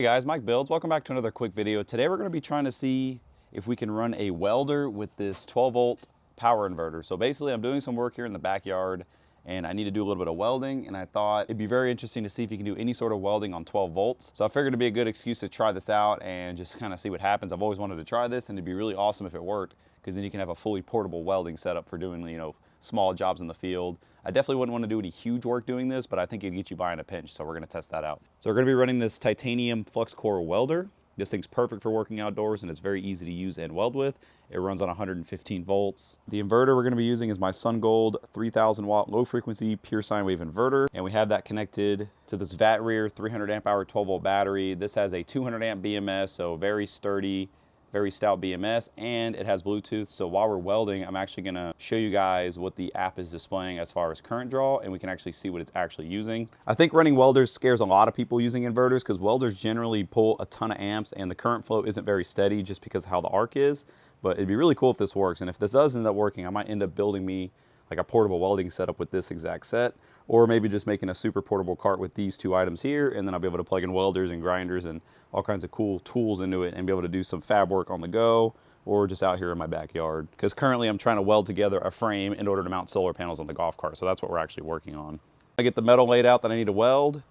Hey guys, Mike Builds. Welcome back to another quick video. Today we're going to be trying to see if we can run a welder with this 12-volt power inverter. So basically I'm doing some work here in the backyard and I need to do a little bit of welding, and I thought it'd be very interesting to see if you can do any sort of welding on 12 volts. So I figured it'd be a good excuse to try this out and just kind of see what happens. I've always wanted to try this, and it'd be really awesome if it worked, because then you can have a fully portable welding setup for doing, small jobs in the field. I definitely wouldn't want to do any huge work doing this, but I think it'd get you by in a pinch, so we're going to test that out. So we're going to be running this titanium flux core welder. This thing's perfect for working outdoors, and it's very easy to use and weld with. It runs on 115 volts. The inverter we're going to be using is my SunGold 3000 watt low frequency pure sine wave inverter, and we have that connected to this Vatrer 300 amp hour 12 volt battery. This has a 200 amp BMS, so very sturdy, very stout BMS, and it has Bluetooth. So while we're welding, I'm actually gonna show you guys what the app is displaying as far as current draw, and we can actually see what it's actually using. I think running welders scares a lot of people using inverters, because welders generally pull a ton of amps and the current flow isn't very steady just because of how the arc is. But it'd be really cool if this works, and if this does end up working, I might end up building me like a portable welding setup with this exact set, or maybe just making a super portable cart with these two items here, and then I'll be able to plug in welders and grinders and all kinds of cool tools into it and be able to do some fab work on the go, or just out here in my backyard. Because currently I'm trying to weld together a frame in order to mount solar panels on the golf cart, so that's what we're actually working on. I get the metal laid out that I need to weld,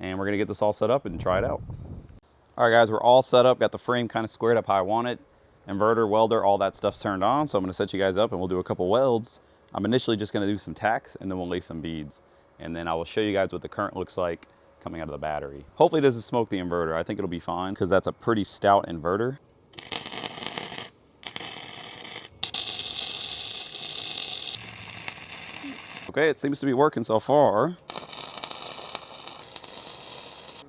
and we're gonna get this all set up and try it out. All right guys, we're all set up, got the frame kind of squared up how I want it. Inverter, welder, all that stuff's turned on, so I'm gonna set you guys up and we'll do a couple welds. I'm initially just gonna do some tacks, and then we'll lay some beads. And then I will show you guys what the current looks like coming out of the battery. Hopefully it doesn't smoke the inverter. I think it'll be fine, because that's a pretty stout inverter. Okay, it seems to be working so far.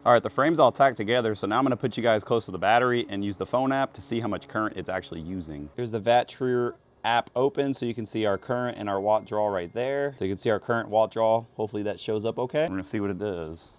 All right, the frame's all tacked together, so now I'm gonna put you guys close to the battery and use the phone app to see how much current it's actually using. Here's the Vatrer app open, so you can see our current and our watt draw right there. So you can see our current watt draw. Hopefully that shows up okay. We're gonna see what it does.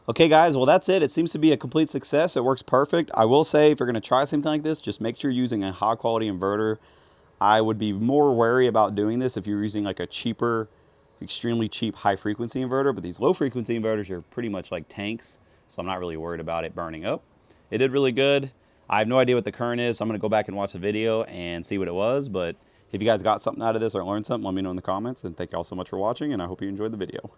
Okay guys, well that's it. It seems to be a complete success. It works perfect. I will say, if you're gonna try something like this, just make sure you're using a high quality inverter. I would be more wary about doing this if you're using like a cheaper, extremely cheap high frequency inverter, but these low frequency inverters are pretty much like tanks, so I'm not really worried about it burning up. It did really good. I have no idea what the current is, so I'm gonna go back and watch the video and see what it was, but if you guys got something out of this or learned something, let me know in the comments, and thank you all so much for watching, and I hope you enjoyed the video.